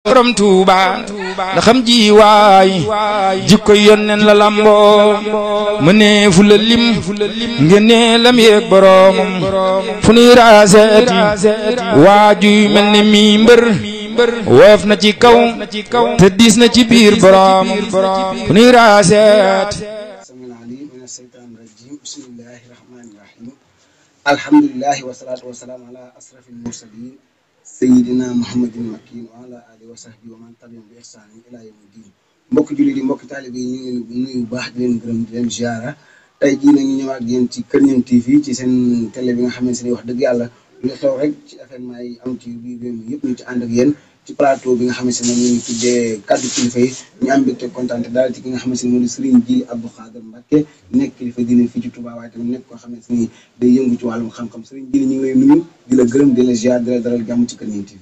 borom Tuuba da xam ji waay jikko yonnen la lamboo mu ne fu la lim ngene lam yeeg boromam fu nuy raaseeti waajuy mel ni mi mbër woyof na ci kaw te diis na ci biir boromam fu nuy raaseeti alhamdulillahi wasalaatu wasalaam ala asrafil mursalin sayidina muhammadin makin wa ala alihi wa sahbihi wa man tabi'ahum bi ihsanin ila yawmi din mbokki jullit yi mbokki taalibe yi ñu ngi leen nuyu baax di leen gërëm di leen ziara tey jii nag ñu ñëw ak yéen ci Kër Ñang TV ci seen télé bi nga xamante ne wax dëgg yàlla lu xew rek ci événement yi am ci biir réew mi yëpp ñu ci ànd ak yéen ci plateau bi nga xamante ne ñu ngi tuddee kaddu kilifa yi ñu am mbégte kontaan daal ci ki nga xamante ne moo di Serigne Djily Abdou Khadre Mbacké nekk kilifa diine fii ci Touba waaye tamit nekk koo xamante ni day yëngu ci wàllum xam-xam Serigne Djily ñu ngi lay nuyu di la gërëm di la ziar di la dalal jàmm ci Kër Ñang TV.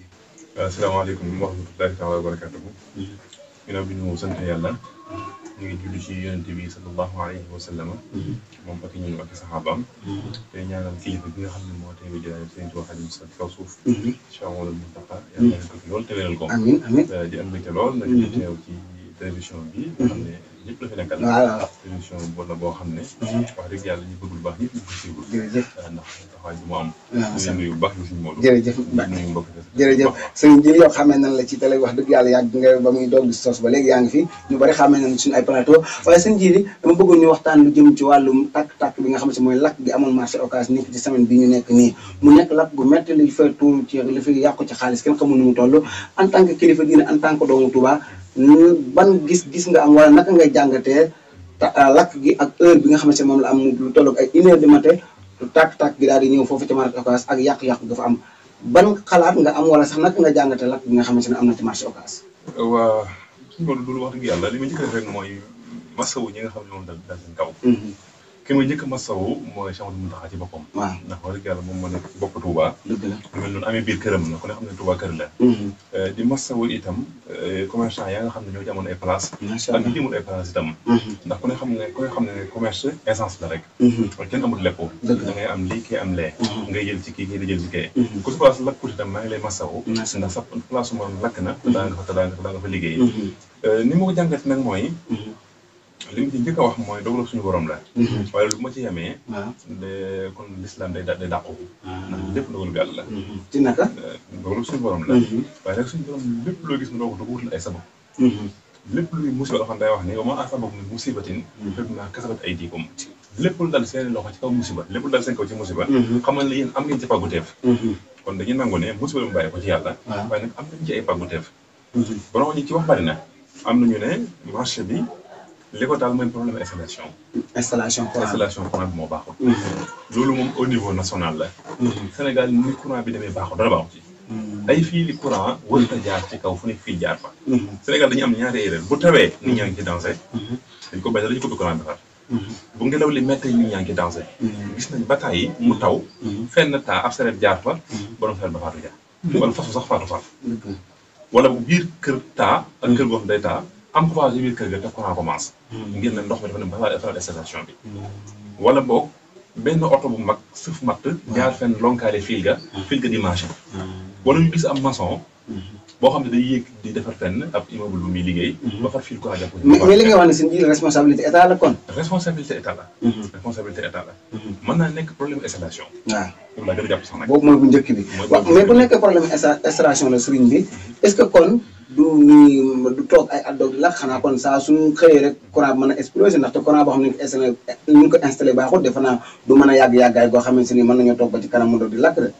asalaamaaleykum wa rahmatullahi taala wa barakatuhu. ginnaaw bi ñu sant yàlla ñu ngi julli ci yonente bi sallallahu alayhi wa sallam moom ak ñun ak saxaabaam te ñaanal kilifa bi nga xam ne moo tey bi jëlaat Sëriñ Tuubaa Xaadimu Rasuul kaw suuf Cheikh Mouhamadou Mountakha yàlla na ko fi lool te wéral ko amiin amiin di am mbégte lool nag di teew ci télévision bi nga xam ne ñëpp la fi nekkal télévision la boo xam ne wax dëgg yàlla ñu bëgg lu baax ñëpp ñu ko suivre ndax taxawaay bi mu am ñu nuyu bu baax ñu suñu Modou jërëjëf nuyu mbokk jërëjëf Serigne Djily yow xamee nañ la ci télé wax dëgg yàlla yàgg nga ba muy doog di sos ba léegi yaa ngi fi ñu bari xamee nañ suñu ay plateau waaye Serigne Djily dama bëggoon ñu waxtaan lu jëm ci wàllum tàkk-tàkk bi nga xam ne mooy lakk gi amoon marché Ocass nekk ci semaine bi ñu nekk nii mu nekk lakk gu métti li fay tuur ci li fi yàqu ci xaalis kenn xamul nu mu toll en tant que kilifa diine en tant que doomu Touba ban gis nga am wala naka ngay jàngatee lakk gi ak heure bi nga xamante ne moom la am lu tolloog ay 1 heure du matin tàkk-tàkk gi daal di ñëw foofu ci marché Ocass ak yàq-yàq dafa am ban xalaat nga am wala sax naka nga jàngatee lakk bi nga xamante ne am na ci marché Ocass. waa suñu Modou loolu wax dëgg yàlla li ma njëkk a def rek mooy masawu ñi nga xam ne moom dal seen kaw. ki ma njëkk a masawu mooy Cheikh Mouhamadou Mountakha ci boppam. waaw ndax wax dëgg yàlla moom moo nekk ci bopp Touba. dëgg la lu mel noonu amee biir këram na ku ne xam ne Touba kër la. di masawu itam commerçant yaa nga xam ne ñoo ci amoon ay place ak ñi amul ay place itam. ndax ku ne xam ne commerce essence la rek. kenn amul lépp. da ngay am lii kii am lee. ngay jël ci kii kii di jël ci kii. ku si place lakkut itam maa ngi lay masawu. ndax sa place su ma lakk na. te daa nga fa liggéey. ni ma ko jàngat nag mooy. li mu ci njëkk a wax mooy dogalu suñu borom la. waaye lu ma ci yemee. kon l'islam day dàqu. ndax lépp dogalu bi yàlla la. ci naka. dogalu suñu borom la. waaye nag suñu borom lépp loo gis mu doog wut la ay sabab. lépp luy musiba loo xam day wax ni wa maa asaabakum min musibatin fabimaa kasabat aydiikum. lépp lu dal seen loxo ci kaw musiba lépp lu dal seen kaw ci musiba. xamal ne yéen am ngeen ci pàgguteef. kon dañuy nangu ne musiba mu bàyyi ko ci yàlla. waaye nag am nañ ci ay pàgguteef. borom ñi ci wax bari na am nañu ne marché bi. li ko daal mooy problème installation courant bi moo baaxul. loolu moom au niveau national la. Sénégal ni courant bi demee baaxul dara baaxul ci. ay fii courant warut a jaar ci kaw fu nekk fii jaar fa. Sénégal dañu am ñaari erreur bu tawee nit ñaa ngi ci dansé. dañ ko béy dañu ko courant bi far. bu ngelaw li méttee nit ñaa ngi ci dansé. gis nañ bataay yi mu taw. fenn taa ab sareet jaar fa borom sareet ba faatu jaar. wala fasu sax faatu far. wala bu biir kër taa ak kër goo xam day taa. am ko fa ci biir kër ga te courant commence. ngir ne ndox mi dafa ne ba fa station bi. wala boog benn oto bu mag sëf matt jaar fenn lonkaale fil ga di marché. wala ñu gis am maçon. boo xam ne day yéeg di defar fenn ab immeuble bu muy liggéey. ba far fil courant jàpp. mais li nga wax ne seen Djily responsabilité état la kon. responsabilité état la. mën naa nekk problème installation. waaw moom laa gën a jàpp sax nag. boobu mooy bu njëkk bi. waaw mais bu nekkee problème installation la sëriñ bi est-ce que kon. du toog ay at doog di lakk xanaa kon saa suñu xëyee rek courant bi mën a exploser ndaxte courant boo xam ne ñu ko installé baaxul defe naa du mën a yàgg-yàggaay goo xamante ni mën nañoo toog ba ci kanam mu doog di lakk rek.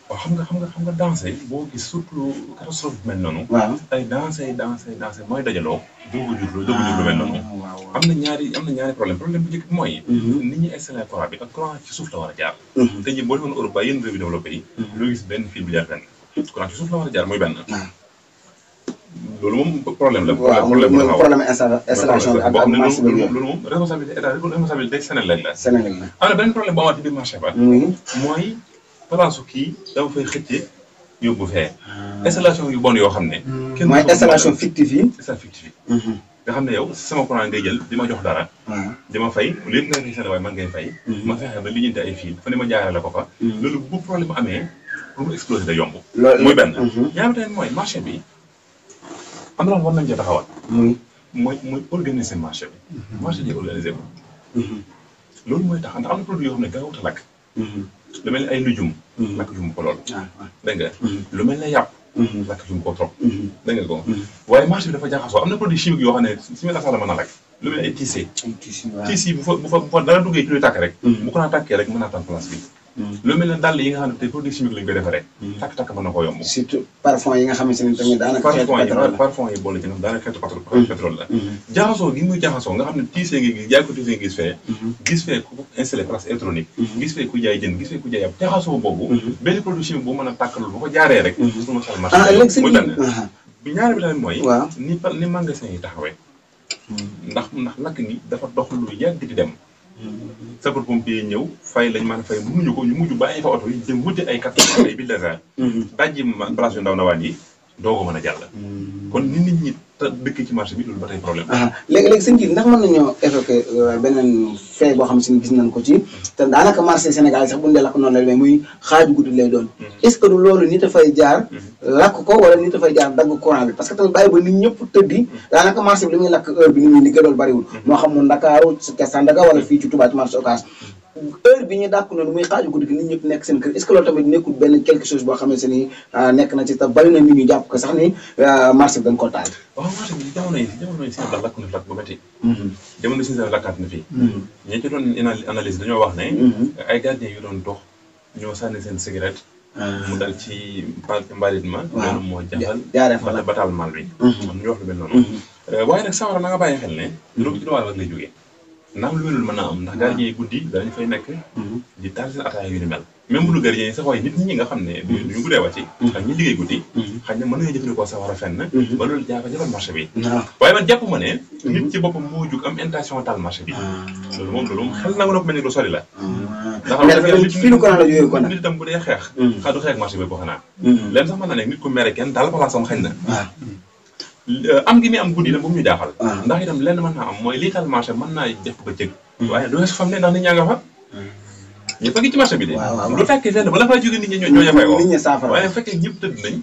waaw xam nga dansé boo gis surtout catastrophe bi mel noonu. waaw ay dansé mooy dajaloo. doog a jur lu mel noonu. am na ñaari problème bu njëkk bi mooy. nit ñi installé courant bi ak courant ci suuf la war a jaar. te ji boo demoon Europe ba yenn réew yi développé yi. loo gis benn fil bu jaar fenn. courant ci suuf la war a jaar mooy benn. loolu moom problème la. problème installation bi ak marché bi loolu moom responsabilité état responsabilité Sénégal la. am na benn problème bu amaat ci biir marché ba. mooy palaasu kii dama fay xëccee yóbbu fee. installation yu bon yoo xam ne. mooy installation fictive yi. nga xam ne yow sama courant ngay jël di ma jox dara. di ma fay lépp nga fay seen waaye man ngay fay. ma fexe ba lijjanti ay fii fa ne ma jaarale ko fa. loolu bu problème amee pour mu exploser day yomb. muy benn. ñaar tamit mooy marché bi. am na war nañ cee taxawal. mooy organiser marché bi. marché bi organiser ko. loolu mooy tax ndax am na produit yoo xam ne gaawut a lakk. lu mel ni ay lujum. lakk jum ko lool. dégg nga lu mel ne yàpp. lakk jum ko trop. dégg nga ko waaye marché bi dafa jaxasoo am na produit chimique yoo xam ne simila sax la mën a lakk. lu mel ni ay tissé. tissé bu fa dara duggee ci luy tàkk rek. bu ko naa tàkkee rek mën naa tànn place bi. lu mel ne dàll yi nga xam ne tey produit chimique lañ koy defaree. takk-takk mën na koo yomb. surtout parfum yi nga xamante ne tamit daanaka xeetu pétrole la parfum yi boole ci nga xam daanaka xeetu pétrole la. jaxasoo gi muy jaxasoo nga xam ne tissé ngi gis jaay ko tissé ngi gis fee ku installé place électronique. gis fee ku jaay jën gis fee ku jaay ab jaxasoo boobu. benn produit chimique bu mën a tàkkalul bu ko jaaree rek. su ma sal marché muy benn bi ñaari bi tamit mooy. ni magasin yi taxawee. ndax lakk ni dafa dox lu yàgg di dem. sapeur pompier ñëw fay lañ mën a fay mënuñu ko ñu mujj bàyyi fa oto yi dem wuti ay camion ay bulldozer dajji place yu ndaw ndawaan yi doo ko mën a jàll. kon nit ñi dëkk ci marché bi loolu ba tey problème léegi sëñ bi ndax mën nañoo évoquer beneen fait boo xam si gis nañ ko ci te daanaka marché Sénégal sax bu ñu dee lakk noonu la demee muy xaaju guddi lay doon est-ce que du loolu nit a fay jaar lakk ko wala nit a fay jaar dagg courant bi parce que tamit bàyyi ba nit ñëpp tëddi daanaka marché bi li muy lakk heure bi nit ñi liggéey loolu bariwul moo xam mu Ndakaaru ca Sandaga wala fii ci Touba ci marché Ocass heure bi ñu dàkk noonu muy xaaju guddi gi nit ñëpp nekk seen kër est-ce que loolu tamit nekkul benn quelque chose boo xamante ni nekk na ci te bari na nit ñu jàpp ko sax ni marché bi dañ ko taal. waaw marché bi jamono yi si lakk na lakk ba métti. jamono si lakkaat na fii. ñi ci doon analyse dañoo wax ne. ay gardien yu doon dox ñoo sànni seen cigarette. mu dal ci mbalit ma. waaw loolu moo jaxal ba taal mal bi. ñu wax lu mel noonu. waaye nag sawara na nga bàyyi xel ne. loolu ci doon rek lay jógee. naam lu melul mën naa am ndax gardien yi guddi danañu fay nekk di taal seen ataaya yu ni mel même bu dul gardien yi sax waaye nit ñi nga xam ne duñu guddee wàcc ak ñi liggéey guddi xëy na mën nañu jëfandikoo sawara fenn ba loolu jafal marché bi waaye man jàpp ma ne nit ci boppam moo jug am intention taal marché bi loolu moom xel nangu na ko mel ni lu sori la ndax fii lu ko la jógee ko nag nit itam bu dee xeex xaa du xeex marché bi ko xanaa leen sax mën na ne nit ku mere kenn daal palaasam xañ na am gi muy am guddi nag bu ñu jaaxal ndax itam lenn mën naa am mooy lii taal marché mën naa def ba cëg waaye du weesu fam ne ndax nit ñaa nga fa ñëpp a ngi ci marché bi de lu tàkkee fenn ba la fay jóge nit ñi ñoo ña fay ko waaye bu fekkee ñëpp tëdd nañ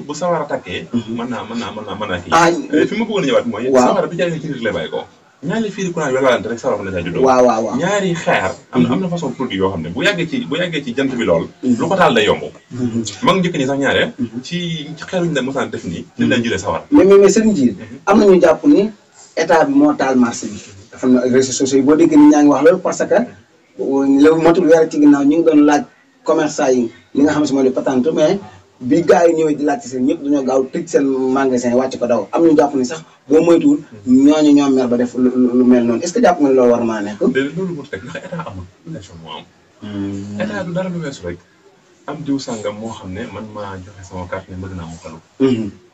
bu sawara tàkkee mën naa kii fi ma bëggoon a ñëwaat mooy sawara bi jaay ci nit lay bàyyi ko ñaari fiiri courant yoo laalante rek sawara mën na saa juddoo ñaari xeer am na façon produit yoo xam ne bu yàggee ci jant bi lool lu ko taal day yomb mag njëkk ñi sax ñaare ci xeeruñu da mosaan def nii dañ daan jëlee sawara mais sëriñ ji am nañu jàpp ni état bi moo taal marché bi dafa am na réseaux sociaux yi boo déggee ni ñaa ngi wax loolu parce que léegi motul weer ci ginnaaw ñu ngi doon laaj commerçant yi li nga xam si mooy di patente mais bi gars yi ñëwee di laaj ci seen ñëpp dañoo gaaw tëj seen magasin wàcc ko daw am ñu jàpp ni sax boo moytuwul ñooñu ñoom mer ba def lu mel noonu est-ce que jàpp nga ne loolu war maa nekk déedéet loolu moo teg ndax état amul élection moo am état du dara lu weesu rek am diw sàngam moo xam ne man maa joxe sama carte ne bëgg naa mu xalu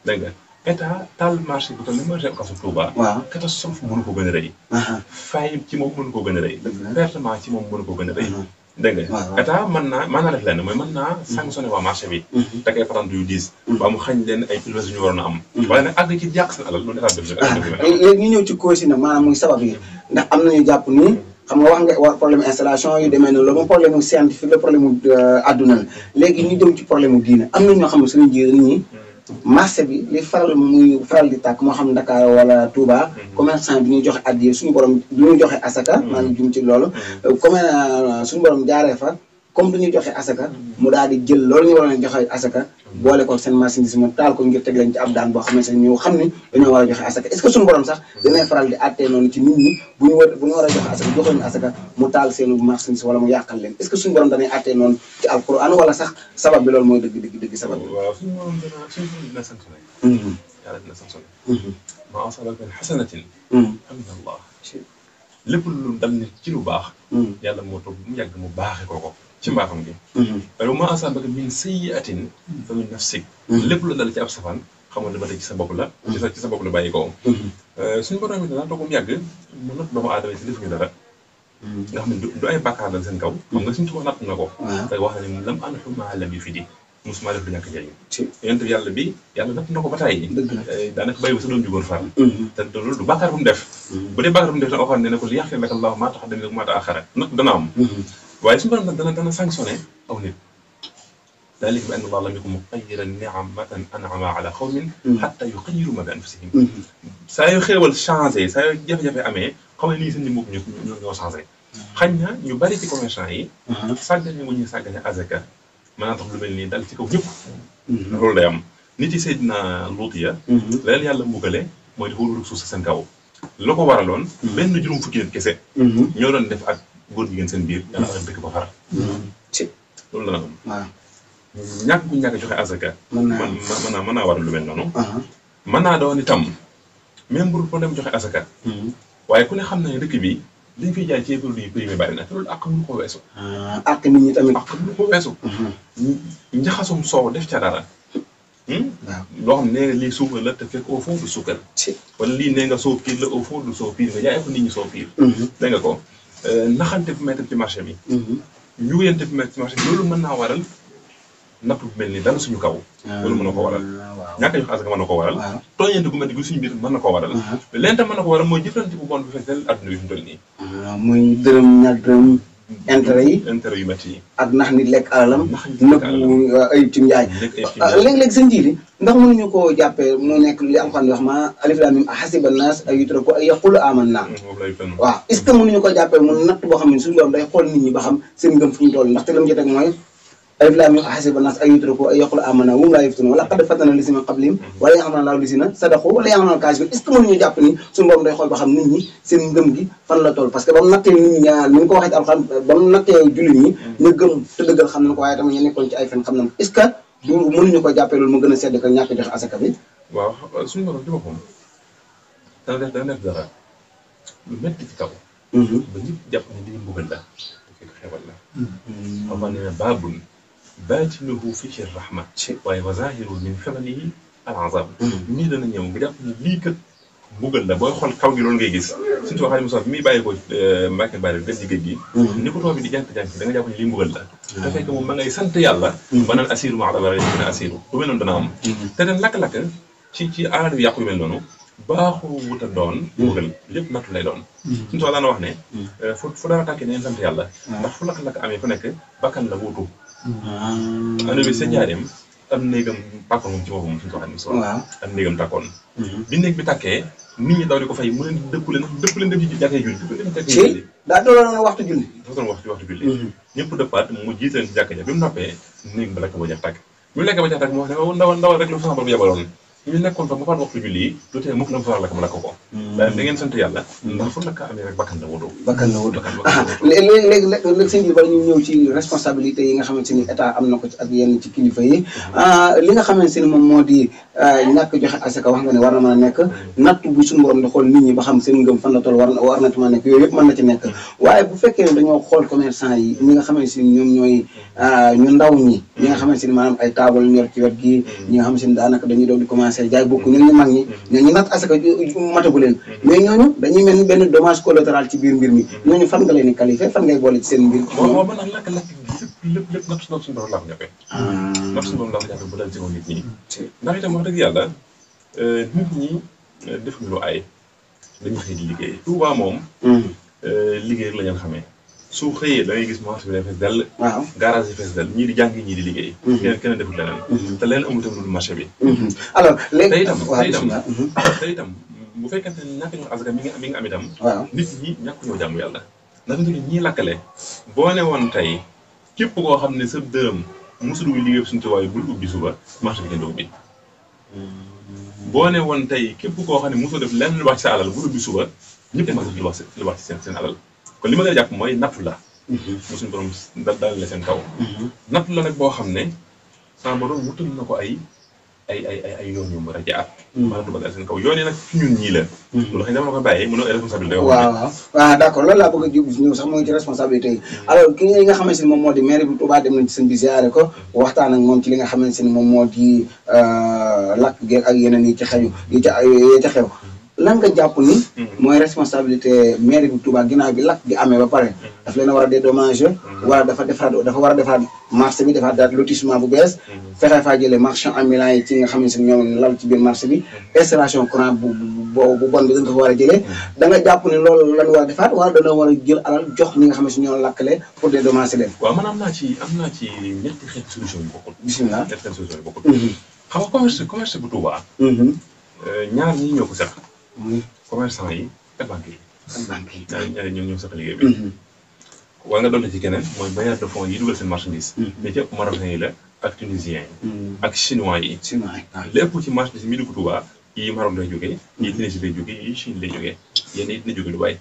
dégg nga état taal marché bu toll ni marché Ocass Touba catastrophe mënu ko gën a rëy fay ci moom mënu ko gën a rëy pertement ci moom mënu ko gën a rëy dégg nga état mën naa def lenn mooy mën naa sanctionné waa marché bi teg ay patente yu diis ba mu xañ leen ay privilèges yu ñu waroon a am waaye nag àgg ci yàq seen alal loolu état def léegi ñu ñëw ci cause yi nag maanaam muy sabab yi ndax am nañu jàpp ni xam nga wax nga problème installation yu demee noonu loolu moom problème mu scientifique la problème mu àdduna la léegi ñu jëm ci problème mu diine am na ñoo xam ne suñu ji ñi marché bi li faral di tàkk moo xam Dakar wala Touba commerçant bi ñuy joxe addiya suñu borom du ñu joxe asaka maanaam jum ci loolu comme suñu borom jaaree fa comme du ñuy joxe asaka mu daal di jël loolu ñu waroon a joxe asaka boole ko seen marchandise mu taal ko ngir teg leen ci ab daan boo xamante ne ñu xam ni dañoo war a joxe asaka est-ce que suñu borom sax dinañ faral di attee noonu ci nit ñi bu ñu war a joxe asaka joxoñu asaka mu taal seenu marchandise wala mu yàqal leen est-ce que suñu borom danay attee noonu ci alquran wala sax sabab bi loolu mooy dëgg sabab bi waaw suñu borom dina sanctionné yàlla dina sanctionné ma asabaka min hasanatin alhamdulillah lépp lu dal nit ci lu baax yàlla moo toog mu yàgg mu baaxe ko ci mbaaxam gi waaye ma asabaka min sayyi'atin fa min nafsik lépp lu dal ci ab safaan xamoon ne ba tey ci sa bopp la ci sa bopp la bàyyi ko suñu borom yi danaa toog mu yàgg mu natt doomu aadama yi si defuñu dara nga xam ne du ay bàkkaar dal seen kaw xam nga suñu tubaab natt na ko tey wax na ne lam anhu maa lam yufidi musuma def lu ñàkk njëriñ yonent yàlla bi yàlla natt na ko ba tey daanaka bàyyi ba sa doom jugoon far te loolu du bàkkaar bu mu def bu dee bàkkaar bu mu def da waxoon ne ko li yaxfir laka Allahu maa taqaddama min maa ta'akhkhara natt dana am waaye suñu borom nag dana sanctionné aw nit dalika bi anna Allaha lam yakun mughayyiran ni'matan an'amaha ala qawmin hatta yughayyiru ma bi anfusihim. saa yu xéewal changé saa yu jafe-jafe amee xam ne lii seen bopp ñoo changé. xañ na ñu bari ci commerçant yi. sàggane mu ñu sàggane azaka mën naa tax lu mel nii dal ci kaw ñëpp. loolu day am nit yi Seydina Luut ya. leen yàlla mbugale mooy dafa wut suuf si seen kaw. la ko waraloon. benn juróom fukki nit kese. ñoo doon def ak góor jigéen seen biir yàlla ak dëkk ba far. loolu la am. waaw ñàkk bu ñàkk joxe azaka. mën naa waral lu mel noonu. mën naa doon itam même bu problème joxe azaka. waaye ku ne xam na ne dëkk bi liñ fiy jaay ci produit primé bari na te loolu àq mënu ko weesu. àq nit ñi tamit àq mënu ko weesu. njaxasum soow def ca dara. waaw loo xam ne lii suukar la te fekk au fond du suukar. wala lii nee nga soow piir la au fond du soow piir nga jaay ko nit ñi soow piir. dégg nga ko naxante bu mettre ci marché bi. ñu yente bu mettre ci marché bi loolu mën naa waral natt bu mel ni dara suñu kaw. loolu mën na ko waral. ñàkk a jox asaka mën na ko waral. tooñante bu métti gi suñu biir mën na ko waral. leen tam mën na ko waral mooy jëflante bu bon bu fekkee adduna bi fi mu toll nii. muy dërëm ñaar dërëm. intérêt yi intérêt yu métti yi. ak nax nit lekk alalam. nëpp ayib ci njaay. léeg-léeg seen jiiri ndax mënuñu koo jàppee mu nekk li Alxuraan wax ma alif laam miim ahasiba naas an yutraku an yaqulu aamanna. waaw est ce que mënuñu ko jàppee mu natt boo xam ne suñu borom day xool nit ñi ba xam seen ngëm fu ñu toll ndaxte la mu jot ak mooy alif laam miim ahasiba naas an yutraku an yaqulu aamanna wa hum laa yuftanuun wa laqad fatanna llaziina min qablihim wa la ya'lamanna Allaahu llaziina sadaqu wa la ya'lamanna al-kaazibiin est ce que mënuñu jàpp ni suñu borom day xool ba xam nit ñi seen ngëm gi fan la toll parce que ba mu nattee nit ñi ni nga ko waxee ci Alxuraan ba mu nattee jullit ñi ñu gëm te dëggal xam nañ ko waaye tamit ñu nekkoon ci ay fen xam nañ ko est ce que du mënuñu ko jàppee loolu mu gën a sedd ko ñàkk joxe asaka bi. waaw suñu borom ci boppam dana def dara lu métti ci kaw. ba ñëpp jàpp ne lii mbugal la fekk xewal la. xam nga ne baabun baatinuhu fiihi rahma waaye wa zaahiruhu min qibalihi al-azaab. nii dana ñëw nga jàpp ne lii kat mbugal la booy xool kaw gi loolu ngay gis. suñu tubaab Xaadimu Rasuul bi muy bàyyi ko Mbàkke Bari dem ci géej gi. ni ko toog bi di jànk da nga jàpp ne lii mbugal la. te fekk moom ma ngay sant yàlla. ba naan asiiru ma'a al-abraar dina asiiru lu mel noonu dana am. te nag lakk-lakk ci aada yu yàqu yu mel noonu baaxu wut a doon mbugal lépp nattu lay doon. suñu tubaab daana wax ne fu dara tàkkee neen sant yàlla. ndax fu lakk-lakk amee fu nekk bakkan la wuutu. ana bi sa njaareem am néegam tàkkoon moom ci boppam suñu tubaab Xaadimu Rasuul. am néegam tàkkoon. bi néeg bi tàkkee nit ñi daw di ko fay mu leen dëpp leen dem ci jàkkee julli. daa doon waxtu julli. dafa doon waxtu julli. ñëpp dëppaat mu jiite leen ci jàkka ja bi mu noppee néeg ba lakk ba jeex tàkk. bi mu lekk ba jeex tàkk mu wax ne ndawal rek la fa sama yabaloon ñu nekkoon fa ba faat waxtu julli yi du tee mukk la mu fa lakk ma lakk ko. da ngeen sant yàlla. ndax fu lakk amee rek bakkan la wutu. léegi sëñ bi bala ñu ñëw ci responsabilité yi nga xamante ni état am na ko ci ak yenn ci kilifa yi li nga xamante ni moom moo di ñàkk joxe asaka wax nga ne war na mën a nekk natt bu suñu borom di xool nit ñi ba xam seen ngëm fan la toll war na ci mën a nekk yooyu yëpp mën na ci nekk waaye bu fekkee ne dañoo xool commerçant yi ñi nga xamante ni ñoom ñooy ñu ndaw ñi nga xamante ni maanaam ay taabal ñor ci wet gi ñi nga xamante ni daanaka dañuy doon di commencé jaay bokk ñun ñu mag ñi ñooñu natt asaka matagu leen mais ñooñu dañuy mel ni benn dommage collatéral ci biir mbir mi ñooñu fan nga leen di qualifié fan ngay boole ci seen mbir waaw man nag lakk-lakk lépp natt suñu borom laa ko jàppee natt suñu borom laa ko jàppee bu dal ci kaw nit ñi ndax itam wax dëgg yàlla nit ñi defuñu lu ay dañu xëy di liggéey Touba moom liggéey rek la ñu xamee su xëyee da ngay gis marché bi day fees dell garage yi fees dell ñii di jàngi ñii di liggéey keneen deful leneen te leneen amul tamit lu marché bi alors léegi te itam bu fekkente ne ñàkk ñoo asaka mi nga am itam nit ñi ñàkk ñoo jàmm yàlla ndax nit ñi lakkale boo ne woon tey képp koo xam ne sa dërëm mosul liggéey suñu tubaab bul ubbi suba marché bi kenn du ubbi boo ne woon tey képp koo xam ne mosoo def lenn lu wax ci sa alal bul ubbi suba ñëpp lu wax ci seen alal kon li ma gën a jàpp mooy nattu la mu suñu borom daal la seen kaw nattu la nag boo xam ne sama borom wutal na ko ay yoon yu mu rajaat maanaam du dal seen kaw yoon yi nag fi ñun ñii la loolu xëy na dama la koy bàyyee mënoo ay responsabilité waaw d'accord loolu laa bëgg a jub ñëw sax mooy ci responsabilité yi alors ki nga xamante ni moom moo di maire bu Touba dem nañ ci seen bi ziare ko waxtaan ak moom ci li nga xamante ni moom moo di lakk geeg ak yeneen yi ci xew yi ca xew lan nga jàpp ni mooy responsabilité mairie bu Touba ginnaaw bi lakk gi amee ba pare daf leen a war a dédommager wala dafa war a defaraat marché bi defaat daal lotissement bu bees fexe faa jëlee marchand ambulant yi ci nga xam ne si ñoom lal ci biir marché bi installation courant bu bon bi dañ ko fa war a jëlee da nga jàpp ne loolu lan war a defaat wala dana war a jël alal jox ñi nga xam ne si ñoo lakkale pour dédommager leen waaw man am naa ci ñetti xeeti solution yu bokkul bismillah ñetti xeeti solution yu bokkul xam nga commerce bu Touba ñaar ñi ñoo ko seq commerçant yi ak banque yi ñaari ñoom ñoo seq liggéey bi war nga doon ci keneen mooy bailleur de fonds yi dugal seen marchandise mais ci ëpp marocains yi la ak tunisiens yi ak chinois yi lépp ci marchandise mi dugg Touba yi Maroc lay jógee yi Tunisie lay jógee yi Chine lay jógee yenn it na jógee Dubaï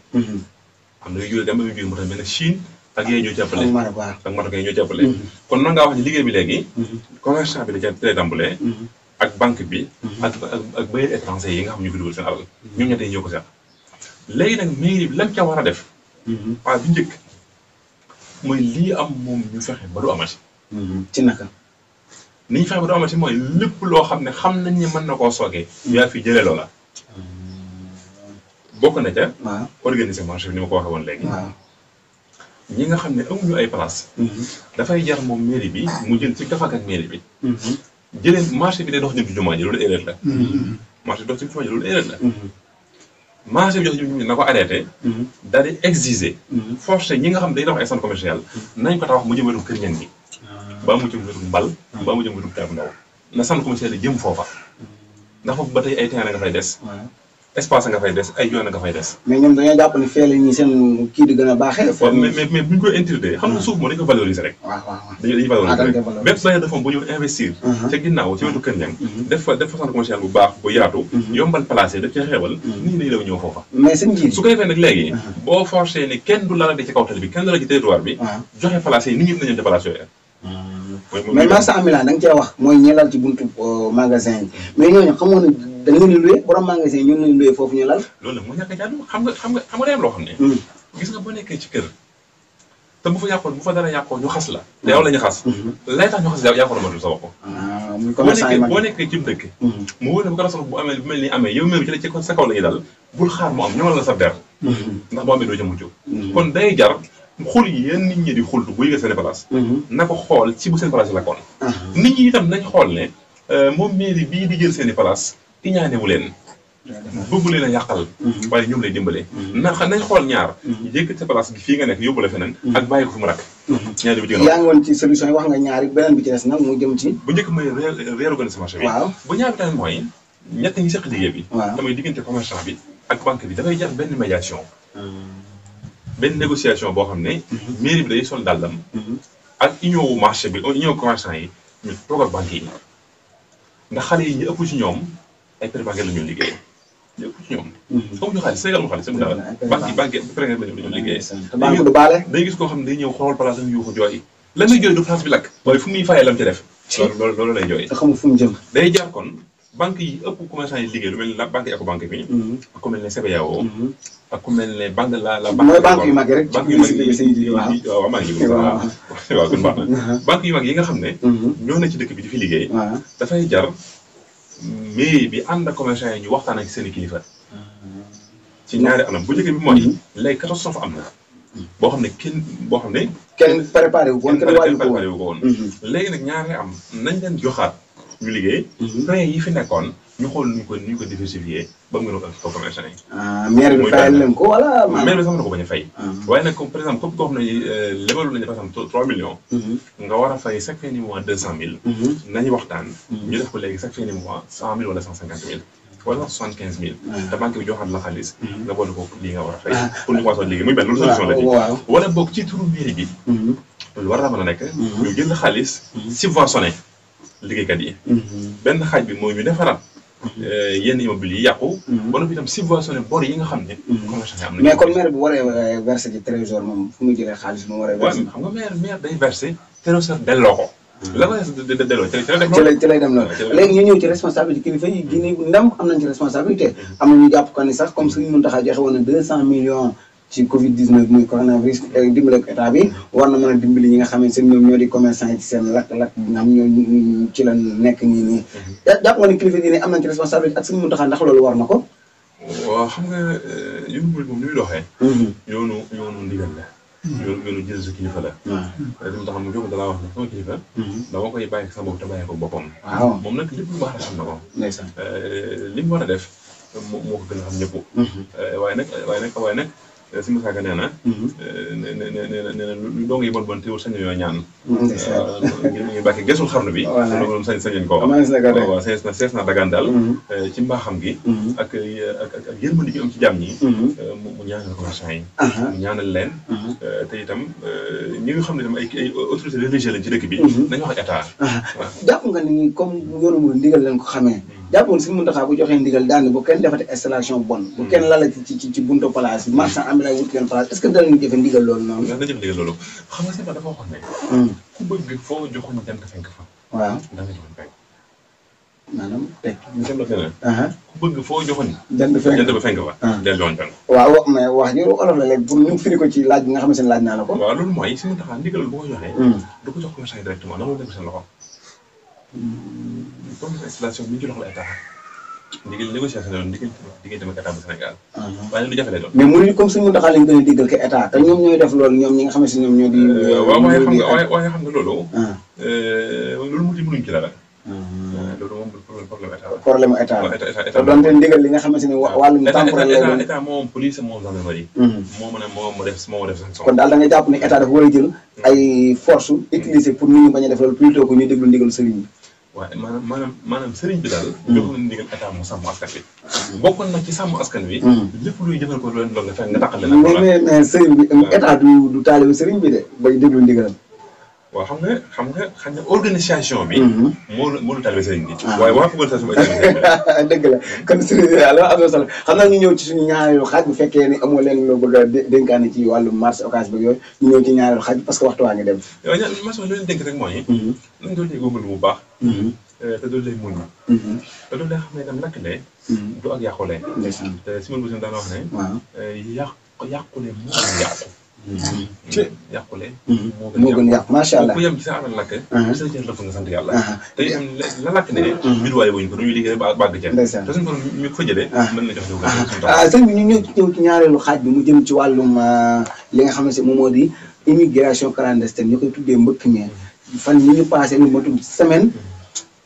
am na yu jógee dem ba yu jógee moo tax mel ne Chine ak yooyu ñoo jàppale ak marocains yi ñoo jàppale kon nan ngaa wax ne liggéey bi léegi commerçant bi da ca lay tàmbalee ak banque bi ak bailleur étranger yi nga xam ñu ko dugal seen alal ñoom ñettee ñoo ko seq léegi nag mairie bi lam ca war a def waaw bi njëkk mooy lii am moom ñu fexe ba du amati ci naka ni ñu fexe ba du amati mooy lépp loo xam ne xam nañ ne mën na koo soogee yaa fi jëlee loola bokk na ca organiser marché bi ni ma ko waxee woon léegi ñi nga xam ne amuñu ay place dafay jar moom mairie bi mu jël ci gafak ak mairie bi jëlee marché bi day dox jëm ci jumaa ji loolu erreur la marché bi dox ci jumaa ji loolu erreur la marché bi jox ñu na ko arrêté daal di exiger forcé ñi nga xam ne day dox ay centre commercial nañ ko tax mu jëm wetu kër ñan gi ba mu jëm wetu mbal ba mu jëm wetu Kër Ndaw na centre commercial yi jëm foofa ndax foofu ba tey ay terrain nga fay des espace nga fay des ay yoon nga fay des mais ñoom dañoo jàpp ni fee la ñi seen kii di gën a baaxee mais buñ koy interdire xam nga suuf moom dañ ko valoriser rek dañuy valoriser rek bépp bailleur de fonds bu ñëw investir ca ginnaaw ci wetu kër ñang def fa centre commercial bu baax bu yaatu yombal placé daf ca xeewal nii dañu daw ñëw foofa mais seen ji su ko defee nag léegi boo forcé ni kenn du la ci kaw tali bi kenn du la ci territoire bi joxe placé yi nit ñi nañu ci placé yooyu mais marchand ambulant da nga cee wax mooy ñi lal ci buntu magasin yi mais ñooñu xamoon ne dañ leen di loué borom magasin yi ñun lañ loué foofu ñu lal loolu nag mu ñàkk a jaadu xam nga day am loo xam ne gis nga boo nekkee ci kër te bu fa dara yàqoo ñu xas la te yow la ñu xas lay tax ñu xas yàqoo la matul sa bopp boo nekkee ci dëkk mu wóor ne bu ko rasal bu amee bu mel ni amee yow même ci sa kaw la ñuy dal bul xaar mu am ñëwal la sa der ndax boo amee doo ca mucc kon day jar xul yi yéen nit ñi di xultu bu yëgal seen place na ko xool ci bu seen place la kon nit ñi itam nañ xool ne moom mairie bii di jël seen i place iñaanewu leen bëggu leen a yàqal waaye ñoom lay dimbale nañ xool ñaar yëkkat sa place bi fii nga nekk yóbbu la feneen ak bàyyi ko fi mu rakk ñaari bi yaa ngi woon ci solution yi wax nga ñaari beneen bi ci des nag mu jëm ci bu njëkk mooy réorganiser marché bi bu ñaar bi tamit mooy ñett ñi seq liggéey bi damay diggante commerçant bi ak banque bi dafay jar benn médiation benn négociation boo xam ne mairie bi day sol dàllam ak union wu marché bi union commerçant yi ñu toog ak banque yi ndax xale yi ñu ëpp ci ñoom ay prêt bancaire la ñu liggéey ñu ëpp ci ñoom amuñu xaalis Sénégal mu xaalis sama daal banque prêt la ñu liggéey day gis koo xam ne day ñëw xool place am yuuxu jooy la muy jooy du place bi lakk waaye fu muy fayee lam ci def loolu lay jooy te xamul fu mu jëm day jaar kon banque yi ëpp commerçant yi liggéey lu mel ni la banque yi ak banque bi ak ku mel ne CBAO ak ku mel ne banque la mooy banque yu mag yi rek banque yu mag yi waaw maa ngi waaw kon baax na banque yu mag yi nga xam ne ñoo ne ci dëkk bi di fi liggéey dafay jar mais bi ànd ak commerçant yi ñu waxtaan ak seen i kilifa ci ñaari anam bu njëkk bi mooy léegi catastrophe am na boo xam ne kenn préparé wu ko woon kenn waaju ko woon léegi nag ñaari am nañ leen joxaat ñu liggéey prêt yi fi nekkoon ñu xool nu ñu ko diversifier ba mu ngi ko commerçant yi maire bi fayal leen ko wala maire bi sax na ko bañ a fay waaye nag comme par exemple comme koo xam ne lebalu nañu par exemple 3 millions nga war a fay chaque fin du mois 200 000 nañu waxtaan ñu def ko léegi chaque fin du mois 100 000 wala 150 000 wala 75 000 te banque bi joxaat la xaalis nga boole ko lii nga war a fay pour ñu commencé liggéey muy benn loolu solution la ci wala boog ci turu mairie bi loolu war na mën a nekk ñu jël xaalis subventionné liggéeykat yi benn xaaj bi mooy ñu defaraat yenn immeuble yi yàqu ba noppi itam subventionné bor yi nga xam ne commerçant yi am na mais kon maire bu waree versé ci trésor moom fu muy jëlee xaalis bu mu waree versé xam nga maire day versé trésor delloo ko la ko delloo ci lay dem loolu léegi ñu ñëw ci responsabilité kilifa yi diine ndam am nañ ci responsabilité am na ñu jàpp ko ni sax comme Serigne Mountakha joxe woon na 200 millions ci Covid 19 muy coronavirus dimbale ko état bi war na mën a dimbali ñi nga xam ne seen ñoom ñoo di commerçant yi ci seen lakk-lakk nga xam ñoo ci la nekk nii jàpp nga ni kilifa diine am nañ ci responsabilité ak Serigne Mountakha ndax loolu war na ko waaw xam nga yoonu murid moom ni muy doxee. yoonu ndigal la. yoonu jël sa kilifa la. waaw li mu tax mu jóg dalaa wax ne sama kilifa. dama koy bàyyi sa bopp te bàyyi ko boppam. waaw moom nag lépp lu baax la xam na ko. ndeysaan li mu war a def moo ko gën a xam ñëpp. waaye nag si Moussa Ka nee na. nee na lu dong yi bon teewul sañ yoo ñaan. ngir bàkke gesul xarnu bi. voilà loolu sañ ko wax. waaw sees na dagaan daal. ci mbaaxam gi. ak yërmande gi am ci jàmm ñi. mu ñaanal commerçant yi. mu ñaanal leen. te itam ñi nga xam ne tam ay autorités religieuses lañ ci dëkk bi. nañu wax ak état. waaw jàpp nga ni comme yoonu mu ndigal lañ ko xamee. jàpp nga si Mountakha bu joxee ndigal daan bu kenn defati installation bon. bu kenn lalati ci buntu place yi marchand ambulant wut leen place est-ce que danañu jëfe ndigal loolu noonu. ndax dañu jëfe ndigal loolu xam nga sëñ dafa waxoon ne. ku bëgg foo joxoon jant fenk fa. waaw da nga joxoon fenk. maanaam teg. ñu dem la feneen. ku bëgg foo joxoon. jant ba fenk fa. del joxoon fenk. waaw mais wax ji olof la léegi pour ñu firi ko ci laaj bi nga xam ne laaj naa la ko. waaw loolu mooy si Mountakha ndigal bu ko joxee. du ko jox commerçant yi directement da nga dem seen loxo. comme installation bi ñu ci loxo la état. ndigal négociation la ndigal diggante ak état bu Sénégal. waaye lu jafe lay doon. mais mënuñu comme suñu Mountakha lañ gën a diggal que état te ñoom ñooy def loolu ñoom ñi nga xam ne si ñoom ñoo di. waaw waaye xam nga loolu. loolu mënuñ ci dara. loolu moom problème état la. problème état la te donte ndigal li nga xamante ne wàllum temporel lay doon. état moom police moom gendarmerie. moo def sanction. kon daal da nga jàpp ne état dafa war a jël ay force utiliser pour nit ñi bañ a def loolu plutôt que ñu déglu ndigal sëriñ bi. waaye maanaam sëriñ bi daal. jox na ndigal état mu sàmm askan wi. bokkoon na ci sàmm askan wi. lépp luy jëfal ko loolu nga fekk nga tàqal leen. mais sëriñ bi état du taalibe sëriñ bi de bay déglu ndigalam. waaw xam nga organisation bi. moo lu taalibe sëriñ bi. waaye waa organisation bi dëgg la kon sëriñ bi daal am na solo xam naa ñu ñëw ci suñu ñaareelu xaaj bu fekkee ni amoo leen loo bëgg a dénkaane ci wàllu marché occasion bi yooyu ñu ñëw ci ñaareelu xaaj parce que waxtu waa ngi dem. waaw marché bi leen dénk rek mooy. nañ doon góorgóorlu bu baax. te doon lay muñ. te doon lay xam ne itam lakkle. du ak yàqule. te Simon Boussine daan wax ne. yàqule moo gën yàqu. yàqule. moo gën yàqu macha allah ku yem ci sa alal lakk. sa jël la fa nga sant yàlla. te itam la lakk ne. biduwaay wuñ ko dañuy liggéey bàgg ca. te suñu borom ñu ko fa jëlee. mën na jox jiw sëñ bi ñu ñëw ci ñaareelu xaaj bi mu jëm ci wàllum li nga xam ne moom moo di immigration clandestine ñu koy tuddee mbëkk mi fan yi ñu passé lu matul semaine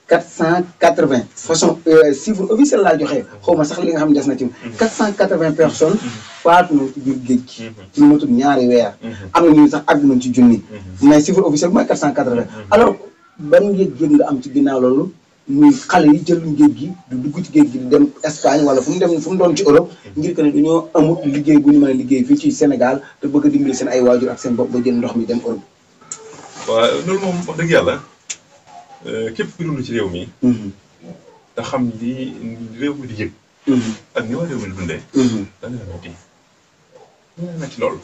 480 façon chiffre officiel laa joxe xaw ma sax li nga xam ne des na ci 480 personnes faatu nañ ci biir géej gi lu matul ñaari weer am na ñu sax àgg nañ ci junni mais chiffre officiel mooy 480 alors ban yëg-yëg nga am ci ginnaaw loolu muy xale yi jëluñ géej gi du dugg ci géej gi di dem Espagne wala fu mu doon ci Europe ngir que ne dañoo amut liggéey bu ñu mën a liggéey fii ci Sénégal te bëgg a dimbali seen ay waajur ak seen bopp ba jël ndox mi dem Europe. waaw loolu moom wax dëgg yàlla képp ku dund ci réew mi. te xam li réew mi di yëg. ak ni waa réew mi di dundee. dana la métti. dana la métti lool.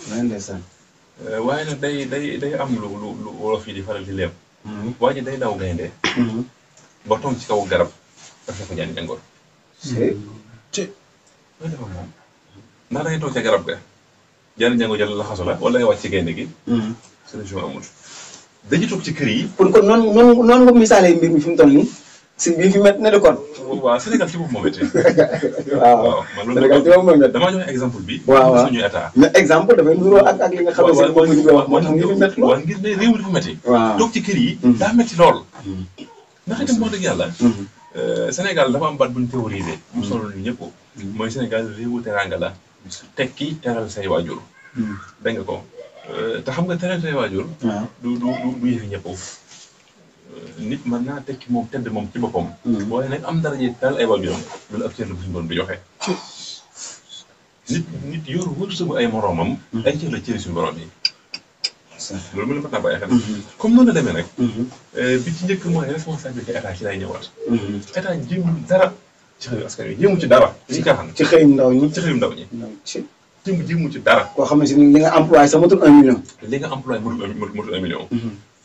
waaye nag day am lu wolof yi di faral di leem. waa ji day daw gaynde ba toog ci kaw garab dafa ko jaani jàngoor. loolu dafa moom. ndax da ngay toog ca garab ga. jaani jàngoor jël la xasu la wala ngay wàcc ci gaynde gi. solution amul. dañuy toog ci kër yi. pour kon noonu nga misaalee mbir mi fi mu toll nii si bii fi métti na de kon. waaw Sénégal ci bopp moo métti. waaw man Sénégal ci bopp moo métti. damaa joxe exemple bi. waaw suñu état. mais exemple dafay nuroo ak li nga xam ne moom la ñu wax moo tax ngir fi métti lool. waaw ngir ne réew mi dafa métti. waaw toog ci kër yi. daa métti lool. ndax itam moo dëgg yàlla. Sénégal dafa am baat bu ñu théorisé. mu solo lu ñëpp. mooy Sénégal réewu teranga la. tekki teral say waajur. dégg nga ko. te xam nga teral say waajur. du yëfi ñëpp. nit mën naa tekki moom tedd moom ci boppam. waaye nag am dara ji teral ay waajuram loolu ak cër la bu suñu doon bi joxe. nit yor wërsëgu ay moroomam. ay cër la cëri suñu borom yi. loolu mën na fa bàyyi xel. comme noonu la demee nag. bi ci njëkk mooy responsabilité état ci lay ñëwaat. état jéemul dara ci xëyu askan wi jéemu ci dara. ci caaxaan ci xëyu ndaw ñi ci xëyu ndaw ñi. jéemu ci dara. koo xam ne si li nga employé sax matul 1 million. li nga employé matul 1 million.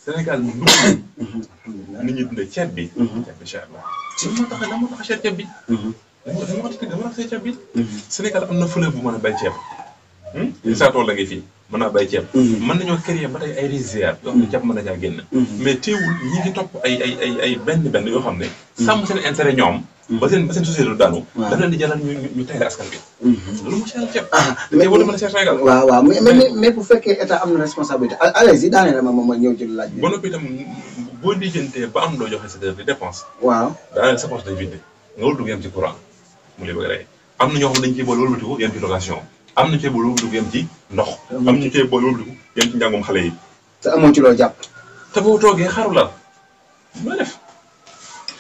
Sénégal mu dugg nit ñi dundee ceeb bi. ceeb bi cher la. la moo tax cher ceeb bi. dama wax ceeb bi. Sénégal am na fleuve bu mën a bay ceeb. saa tool la ngay fii mën naa bay ceeb. mën nañoo créer ba tey ay rizières yoo xam ne ceeb mën na caa génn. mais teewul ñi ngi topp ay benn yoo xam ne. sàmm seen intérêt ñoom ba seen société du daanu. waaw daf leen di jaral ñu tayal askan bi. loolu moo seeral ceeb. mais wala mën a seet Sénégal. waaw mais bu fekkee état am na responsabilité allez-y daanee la ma ñëw ci laaj bi. ba noppi itam boo lijjantee ba am loo joxe sa di dépense. waaw daanaka sa poche day vide nga war a dugg yem ci courant mu lay bëgg a rey am na ñoo xam ne dañu ciy boole wëlbatiku yem ci location am na ci boole wëlbatiku yem ci ndox. am na ci boole wëlbatiku yem ci njàngum xale yi. te amoo ci loo jàpp. te boo toogee xaru la loo def.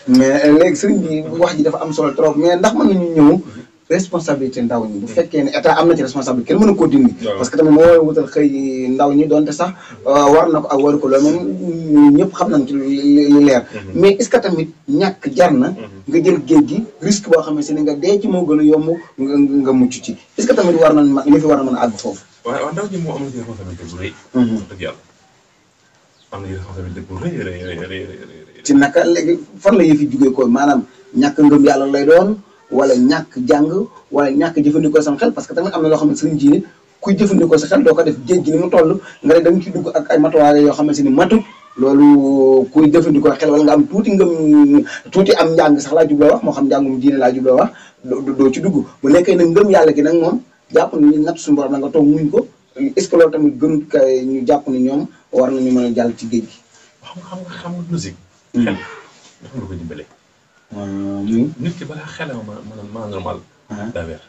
mais léegi sëriñ bi wax ji dafa am solo trop mais ndax mën nañu ñëw responsabilité ndaw ñi bu fekkee ne état am na ci responsabilité kenn mënu koo dindi. parce que tamit moo war a wutal xëy ndaw ñi donte sax war na ko ak waru ko loolu moom ñëpp xam nañ ci lu leer. mais est ce que tamit ñàkk jar na nga jël géej gi risque boo xam ne si ni nga dee ci moo gën a yomb nga mucc ci est ce que tamit war nañ li fi war a mën a àgg foofu. waaw ndaw ñi moo am na ci responsabilité bu rëy. dëgg yàlla am na ci responsabilité bu rëy. ci naka léegi fan la yëf yi jugee ko maanaam ñàkk ngëm yàlla lay doon wala ñàkk jàng wala ñàkk jëfandikoo sam xel parce que tamit am na loo xam ne sëriñ ji kuy jëfandikoo sa xel doo ko def géej gi ni mu toll nga ne da nga ci dugg ak ay matuwaay yoo xamante ni matut loolu kuy jëfandikoo xel wala nga am tuuti ngëm tuuti am njàng sax laa jubloo wax moo xam njàngum diine laa jubloo wax doo ci dugg bu nekkee nag ngëm yàlla gi nag moom jàpp ni natt suñu borom la nga toog muñ ko est ce que loolu tamit gënut kay ñu jàpp ni ñoom war nañu mën a jàll ci géej gi. xam nga logique. xel dafa la ko dimbale. nit ki balaa xelam ma normal. daa weer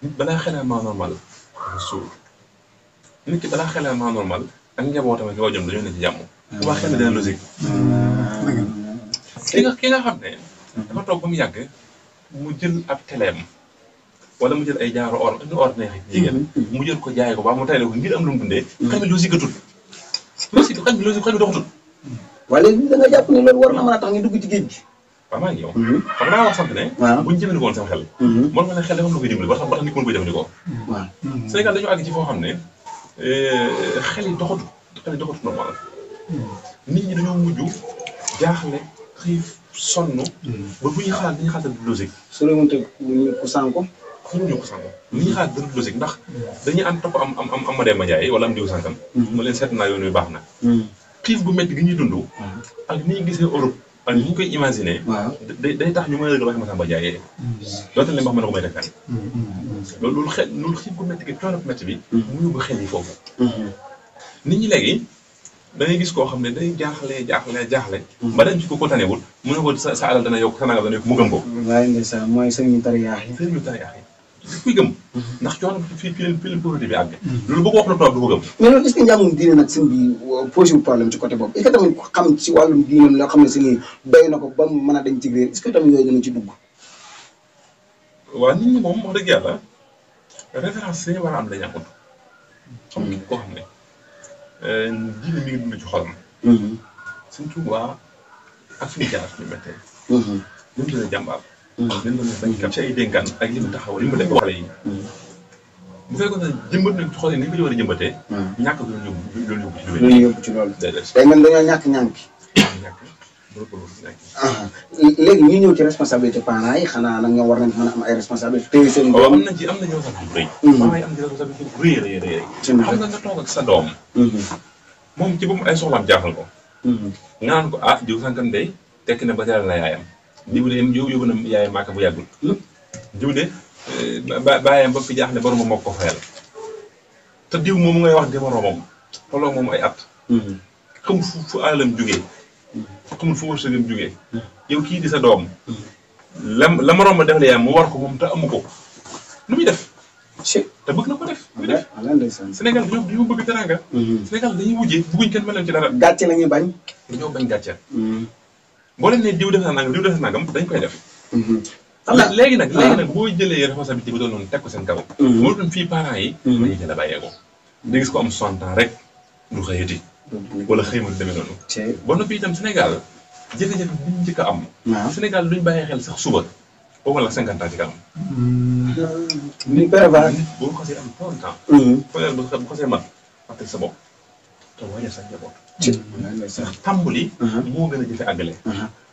nit balaa xelam ma normal dafa suur nit ki balaa xelam ma normal ak njabootam ak waajam dañoo ne ci jàmm. bu baax xel dina logique. ki nga xam ne. dafa toog ba mu yàgg mu jël ab teleem wala mu jël ay jaaro or neex jigéen mu jël ko jaay ko ba mu tayle ko ngir am lu mu dundee. xel mi logique atul. xel mi doxatul. waaye léegi da nga jàpp ne loolu war na mën a tax ñu dugg ci géej gi. waaw maa ngi yow. xam naa wax sant ne. waaw bu ñu jëfandikoo woon seen xel. mën nga ne xel dafa am lu koy dimbali ba tax nit mën koy jëfandikoo. waaw Sénégal dañoo àgg ci foo xam ne xel yi doxatu normal. nit ñi dañoo mujj jaaxle xiif sonn. ba bu ñuy xalaat dañuy xalaat du logique. su la mënta ku sànko. ñu ko sànko li ñuy xalaat du logique ndax dañuy am topp am ma dem jaay wala am diw sànkam. ma leen seet naa yoon wi baax na. xiif bu métti gi ñuy dund. ak ni ñu gisee Europe ak ni ñu koy imaginer. day tax ñu mën a dëgg wax ma Samba Ndiaye. donte ne mbax mën na ko may defkaan. loolu xiif bu métti gi coono bu métti bi. mu yóbbu xel yi foofu. nit ñi léegi da ngay gis koo xam ne day jaaxle. ba dem ci ko tanewul mu ne ko sa alal dana yokk sa nangam dana yokk mu gëm ko. waaye ndeysaan mooy sëriñu tariyaax yi. sëriñu tariyaax yi. kuy gëm ndax coono fii leen pauvreté bi àgg. loolu boo ko wax na toog du ko gëm. mais loolu est-ce que njàngum diine nag sëñ bi posé wu problème ci côté boobu est-ce que tamit xam ci wàllum diine loo xam ne si nii doy na ko ba mu mën a dañ ci réer est-ce que tamit yooyu dana ci dugg. waaw nit ñi moom wax dëgg yàlla référence yi ñu war a am dañu amut. xam nga koo xam ne diine mi ngi dund ci xolam. suñ Tuubaa ak suñu jaar suñu méttee. ñu ngi leen jàmbaar. leen doon bañkat ci ay dénkaan ak li mu taxaw li mu def xale yi. bu fekkoon ne jëmbat nañ ci xol yi ni ñu ko ci war a jëmbatee. ñàkk loolu yóbbu ci loolu. day mel dañoo ñàkk ñànk. léegi ñu ñëw ci responsabilité parents yi xanaa nag ñoo war nañ mën a am ay responsabilité téye seen doom. am nañ ci responsabilité bu rëy. parents yi am ci responsabilité bu rëy. xam nga toog ak sa doom. moom ci boppam ay soxlaam jaaxal ko. nga naan ko diw sànkam day tekki na ba teral na yaayam. diw de yóbbu na yaayam Màkka bu yàggul. diw de bàyyam ba fi jaaxle boromam moo ko fayal. te diw moom ngay wax de boromam tolloo moom ay at. xamul fu alalam jugee. xamul fu wërsëgam jugee. yow kii di sa doom. la moroom ma def la yaayam mu war ko moom te amu ko. nu muy def. te bëgg na ko def. muy def Sénégal dañoo bëgg teranga. Sénégal dañuy wujjee bëgguñ kenn mel leen ci dara. gàcce la ñuy bañ. dañoo bañ gàcce. boo leen ne diw def na nangam dañ koy def. léegi nag boo jëlee responsabilité bi doon noonu teg ko seen kaw. moo doon fii parents yi. dañuy jël a bàyyeekoo. da gis ko am 60 ans rek du xëyati. wala xëy ma du demee noonu. ba noppi itam Sénégal jafe-jafe bi ñu njëkk a am. Sénégal duñ bàyyi xel sax suba. boo wala 50 ans ci kanam. ni prévoir. boo xasee am 30 ans. fayal bu xasee mat fàttali sa bopp. te wàññi sa njaboot. ndax tàmbali. moo gën a jafe àggale.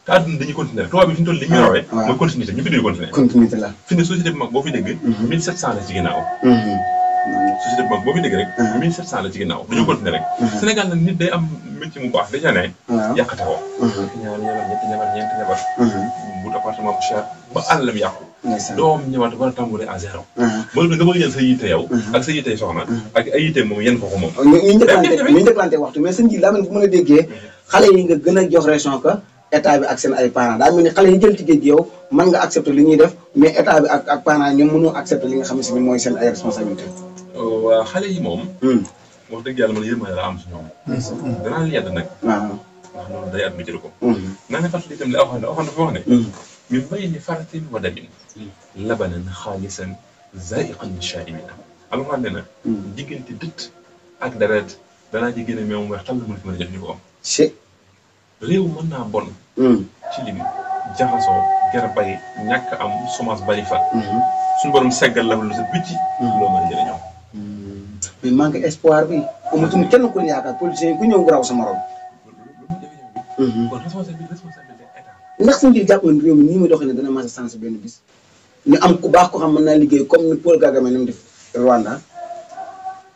te àdduna dañuy continuer rek tubaab bi fi ñu toll li ñu rawee. mooy continuité ñu fi duñu continuer. continuité la. fi ne société bi mag boo fi dégg. 1700 la ci ginnaaw. société bu mag boo fi dégg rek 1700 la ci ginnaaw dañoo continuer rek Sénégal nag nit day am métier mu baax déjà ne yàqate ko ñaar ñaar ñetti ñaar ñeenti ñaar bu appartement bu cher ba àllam yàqu doom ñëwaat war a tàmbalee à zéro loolu nga bëgg jël sa yitte yow ak sa yitte soxna ak ay yitte moom yenn ko ko moom ñu njëkkalante waxtu mais sëñ ji daa mel bu mën a déggee xale yi nga gën a jox raison que état bi ak seen ay parents daa mel ni xale yi jël ci géej gi yow mën nga accepter li ñuy def mais état bi ak parents ñoom mënoo accepter li nga xam ne si mooy seen ay responsabilité waaw xale yi moom wax dëgg yàlla man yërmande la am si ñoom danaa leen yedd nag waaw ndax loolu day at mi jël ko naa ne fàttali itam li aw dafa wax ne min bayni faratin wa damin labanan xaalisan zaiqan lishaaribina alxuraan ne na diggante dëtt ak deret danaa ci génne meew mu weex tàll mën fi mën a jëfandikoo am réew mën naa bon ci lim jaxasoo ger bari ñàkk am semence bari fa suñu borom seggal la lu sa bicci loo mën a jëriñoo mais manque espoir bi amatuñu kenn ku yaakaar politiciens yi ku ñëw raw sa morom kon responsabilité état ndax suñu ji jàppoon réew mi nii muy doxee ne dana mas a sens benn bis ñu am ku baax ko xam mën naa liggéey comme ni Paul Kagame ni mu def Rwanda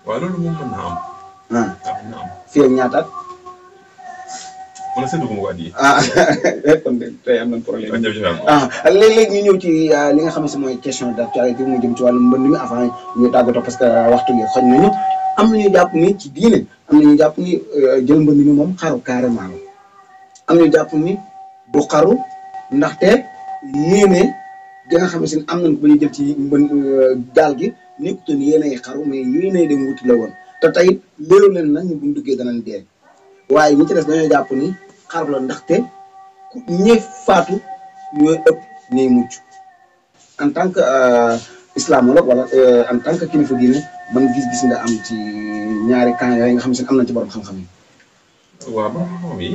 waaw loolu moom mën naa am mën naa am fii ak ñaataat man séddu ko ma ko addi kon de tey am nañ problème léeg-léeg ñu ñëw ci li nga xam ne si mooy question d'actualité mu jëm ci wàllu mbënd mi avant ñu tàggatoo parce que waxtu bi xoj nañu am na ñu jàpp ni ci diine am na ñu jàpp ni jël mbënd mi moom xaru carrément la am na ñu jàpp ni du xaru ndaxte yéene gi nga xam ne si am nañ ko ba ñu jël ci mbënd gaal gi nekkutoon yéenay xaru mais yéenay dem wuti la woon te tey léeru leen nag ñu buñ duggee danañ dee waaye ñi ci des dañoo jàpp ni xar la ndaxte ñi faatu ñooy ëpp ñuy mucc en tant que islamologue wala en tant que kilifa diine ban gis-gis nga am ci ñaari camp yooyu nga xam ne am na ci borom xam-xam yi. waaw borom xam-xam yi.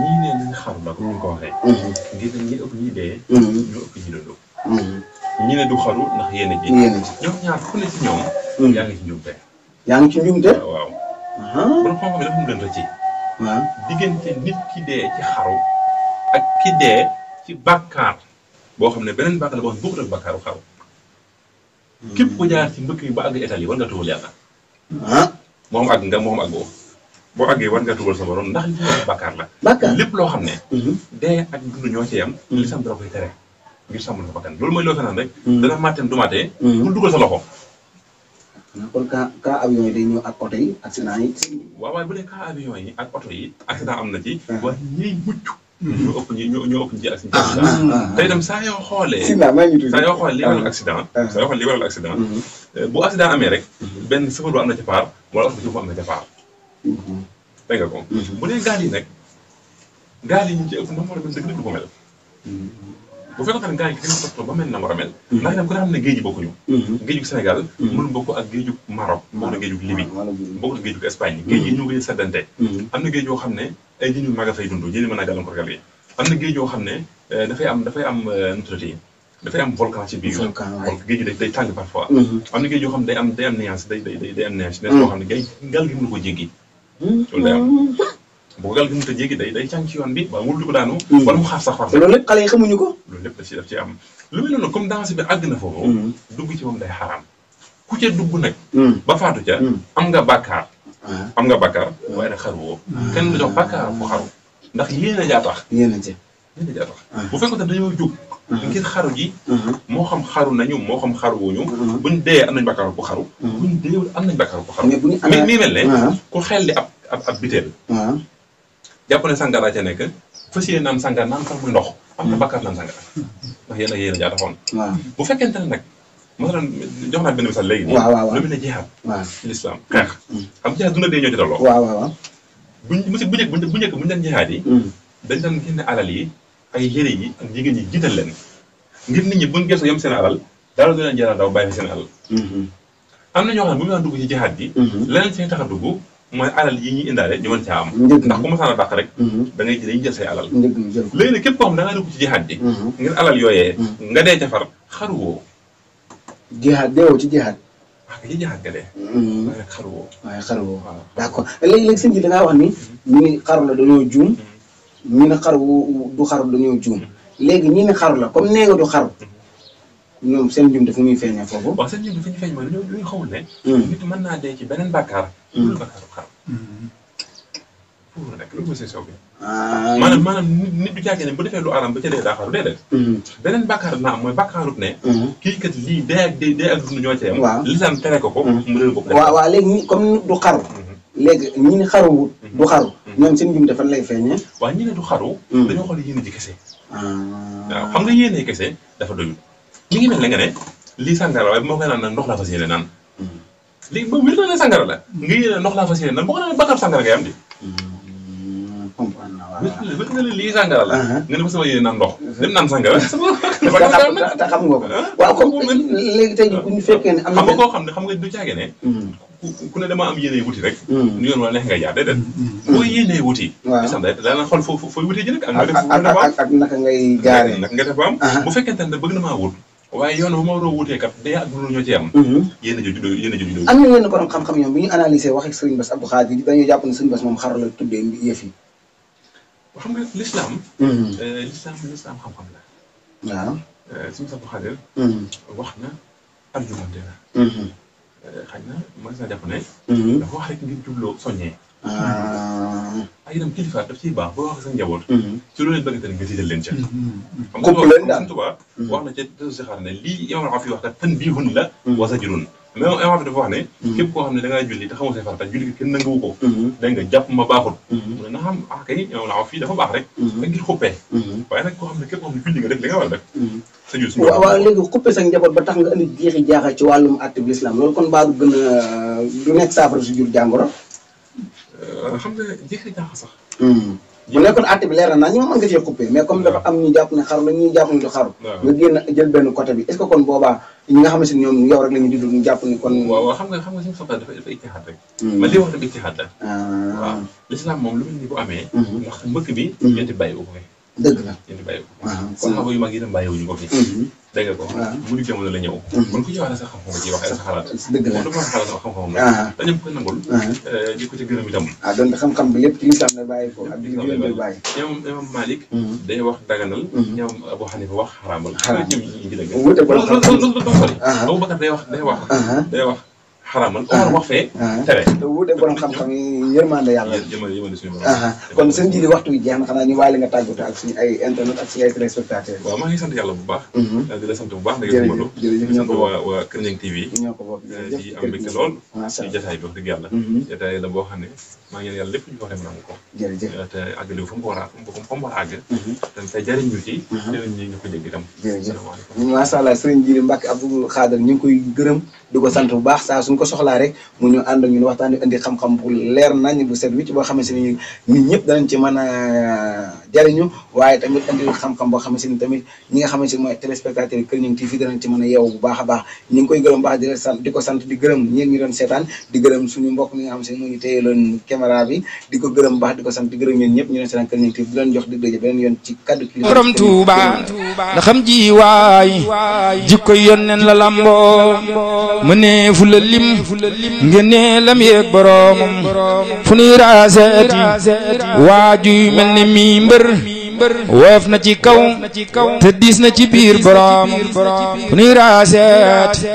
ñii nee nañ xar la comme ni nga ko waxee. ngir ñi ëpp ñi dee. ñoo ëpp ñi dund. ñi ne du xaru ndax yéen a ji. ñoom ñaar ku ne ci ñoom. yaa ngi ci njuumte. yaa ngi ci njuumte. waaw. borom xam-xam yi dafa mu leen rëcc. waaw diggante nit ki dee ci xaru ak ki dee ci bàkkaar boo xam ne beneen bàkkaar la boo xam ne bokkul ak bàkkaaru xaru. képp ku jaar ci mbëkk yi ba àgg état yi war nga tuubal yàlla. moom àgg nga moom àggoo boo àggee war nga tuubal sa borom ndax li ci bàkkaar la. bàkkaar lépp loo xam ne. dee ak dund ñoo ci yam. li sam dara koy tere ngir sàmm sa bakkan loolu mooy loo naan rek. dana màtteem du màttee. bul dugal sa loxo. kon cas avion yi day ñëw ak oto yi accident yi. waaw waaye bu dee cas avion yi ak oto yi accident am na ci. waaye ñiy mucc. ñoo ëpp ñi ci accident. tey dem saa yoo xoolee. saa yoo xoolee li waral accident. saa yoo xoolee li waral accident. bu accident amee rek. benn safar bu am na ca paar wala oto bi am na ca paar. dégg nga ko. bu dee gaal yi nag gaal yi ñu ci ëpp na mu war a mel dëgg du ko mel. bu fekkoon ne gaal yi gën a toppatoo ba mel na war a mel. ndax itam ku ne xam ne géej gi bokkuñu. géejug Sénégal. mënul bokk ak géejug Maroc. bokk na géejug Libye. bokk na géejug Espagne. géej yi ñoo gën a seddante. am na géej yoo xam ne ay jën yu mag a fay dund jën yi mën naa gàllankoor gaal yi. am na géej yoo xam ne dafay am nu tuddati dafay am volcan ci biir. géej gi day tàng parfois. am na géej yoo xam ne day am nuage day am neige. neige boo xam ne gaal gi mën ko jéggi. loolu day am. boo gal gi mënut a jéggi day càng ci yoon bi ba wul di ko daanu. wala mu xaar sax far. loolu lépp xale yi xamuñu ko. loolu lépp daf ci am lu mel noonu comme danger bi àgg na foofu. dugg ci moom day xaraam. ku ca dugg nag. ba faatu ca. am nga bàkkaar. am nga bàkkaar waaye nag xaru woo. kenn du jox bàkkaar bu xaru. ndax yéen a jaa tax. yéen a jaa tax. bu fekkoon ne dañoo jóg. ngir xaru ji. moo xam xaru nañu moo xam xaru wuñu. buñ dee am nañ bàkkaar bu xaru. buñ deewul am nañ bàkkaar bu xaru. mais bu ñu amee mi mel ne. ku xel li ab biteel. jàpp ne sàngara ca nekk fas yéene naan sàngara naan sax muy ndox am na bakkaar naan sàngara ndax yéen ak yéen a jaa taxoon. bu fekkente ne nag masalan jox naa benn misaal léegi nii. lu mel ne jihaad. ci lislaam xeex. xam jihaad duna dee ñoo ci tolloo. bu njëkk buñu daan jihaad yi. dañ daan génne alal yi ay yére yi ak jigéen yi jiital leen ngir nit ñi buñ gëstu yem seen alal daal du leen jaral daw bàyyi fi seen alal. am na ñoo xam ne bu ñu daan dugg ci jihaad gi. leneen seen tax a dugg mooy alal yi ñuy indaale ñu mën caa am. ndax ku masaan a dàq rek. da ngay dañuy jël say alal. léegi nag képp koo xam da ngaa dugg ci jihaad ji. ngir alal yooyee. nga dee ca far xaruwoo. jihaad deewoo ci jihaad. waaw ci jihaad nga dee. waaye nag xaruwoo. waaye xaruwoo waaw d'accord léegi sëñ bi da ngaa wax ni. ñu ni xaru la dañoo juum. ñu ne xaru du xaru dañoo juum. léegi ñi ne xaru la comme nee nga du xaru. ñoom seen njumte fu muy feeñee foofu. waaw seen njumte fi ñu feeñ mooy dañoo xamul ne. nit mën naa dee ci beneen bàkkaar. loolu bàkkaaru xar. foofu la nekk loolu mooy seen soog bi. maanaam nit du jaagee ne bu defee lu aram ba ca dee daa xaru déedéet. beneen bàkkaar naa am mooy bàkkaarut ne. kii kat lii dee ak dund ñoo ci am. waaw lisaan tere ko mu réer ko. waaw léegi comme du xaru. léegi ñi ni xaruwut du xaru. ñoom seen njumte fan lay feeñee. waaw ñi ne du xaru. dañoo xool yéene ji kese. waaw xam nga yéene kese dafa doyul. mi ngi mel ne nga ne lii sàngara waaye moo koy naan ndox laa fas yéene naan. léegi ba wér na ne sàngara la. nga yéene ndox laa fas yéene naan boo ko naan bakkaar sàngara ngay am di. comprendre naa waaw wér na ne lii sàngara la. nga ne ma sama yéene naan ndox. dem naan sàngara. te xam nga ko. waaw comme léegi tey jii bu ñu fekkee ne am na. xam nga koo xam ne xam nga du caage ne. ku ne dama am yéene wuti rek. ñu yoon wala neex nga jaar déedéet. boo yéenee wuti. waaw bisam day dana xool fooy wuti ji nag. ak naka ngay jaaree. naka nga def ba am. bu fekkente ne bëgg na maa wut. waaye yoon bu ma war a wutee kat day ak lu ñoo ci am. yéen a jooju am na yenn borom xam-xam ñoom bi ñu analysé wax ak Serigne Bass Abdou Khadre dañoo jàpp ne Serigne Bass moom xar la tuddee yëf yi. xam nga l'islam. l'islam xam-xam la. waaw. Serigne Bass Abdou Khadre. wax na argumenté na. xëy na mën naa jàpp ne. dafa wax rek ngir jubloo soññee. ay itam kilifa daf ciy baax boo wax sa njaboot. ci loolu leen bëgg nga tiital leen ca. kupp leen daal Tuubaa wax na ca dëgg si xaar ne lii Imaam Afi wax kat tanbiihun la wa zajrun mais Imaam Afi dafa wax ne. képp koo xam ne da ngaa julli te xamoo say farata julli kenn nanguwu ko. dégg nga jàpp ma baaxul. mu ne na xam kay Imaam Afi dafa baax rek. nga ngir xuppee. waaye nag koo xam ne képp koo xam ne julli nga def li nga war a def. sa jul suñu waaw léegi xuppee sa njaboot ba tax nga indi jeexi jaaxa ci wàllum àtte bi l'islam loolu kon baa du gën a du nekk saafara si jur jàngoro. xam nga jeexi jaaxa sax. bu nekkoon àtte bi leer na ñi moom mën nga cee coupé mais comme dafa am ñu jàpp ne xaru la ñuy jàpp ne du xaru. nga génn jël benn côté bi est-ce que kon boobaa ñi nga xamante ni ñoom yow rek la ñu dund ñu jàpp ni kon. waaw xam nga suñu soxla dafa ijtihaad rek. man li wax dëgg ijtihaad la. waaw l'islam moom lu mel ni bu amee. ndax mbëkk bi. ñeenti bàyyi ko fi. dëgg la ñeenti bàyyi ko. kon saxaaba yu mag yi tam bàyyiwuñu ko fi. dégg nga ko. mu di jamono la ñëw. kon ku ci wax sa xam-xam nga ciy wax sa xalaat. dëgg la kon dafa xalaat sama xam-xam la. dañu ko nangul. di ko ci gërëm itam. donc xam-xam bi lépp ci lislaam la bàyyi ko ak li ñu bàyyi. ñoom Malik day wax daganal. ñoom Abu Hanifa wax xaraamal. wute ba Abubakar day wax xaraamal Omar wax fee tere. te wuute borom xam-xam yi yërmande yàlla. yërmande suñu borom. kon seen ji di waxtu wi jeex na xanaa ñu bàyyi la nga tàggatoo ak suñu ay internet ak suñu ay téléspectateurs. waaw maa ngi sant yàlla bu baax. di la sant bu baax. jërëjëf di sant waa Kër Ñang TV. ñoo ko bokk di am mbégte lool. ci jotaay bi wax dëgg yàlla. jotaay la boo xam ne maa ngi yàlla lépp ñu wax rek nangu ko. jërëjëf te àggale fu mu war a àgg. te jariñ ñu ci. ñu ko dégg itam. jërëjëf macha allah Serigne Djily Mbacke Abdou Khadre ñu ngi koy gërëm di ko sant bu baax saa suñ ko soxlaa rek mu ñu ànd ak ñun waxtaan indi xam-xam bu leer nañ bu set wicc boo xamante ni nit ñëpp danañ ci mën a jariñu waaye tamit indi xam-xam boo xamante ni tamit ñi nga xamante ni mooy téléspectateur Kër Ñang TV danañ ci mën a yeewu bu baax a baax ñu ngi koy gërëm baax di sant di ko sant di gërëm ñeen ñu doon seetaan di gërëm suñu mbokk mi nga xamante ni moo ñu téye loon caméra bi di ko gërëm baax di ko sant di gërëm ñeen ñëpp ñu doon seetaan Kër Ñang TV di leen jox dig daje beneen yoon ci kaddu ki borom Tuuba da xam ji waay jikko yónneen la lamboo mu ne fu la lim ngene lam yeeg boromam fu nuy raaseeti waajuy mel ne mi mbër woyof na ci kaw te diis na ci biir boromam fu nuy raaseeti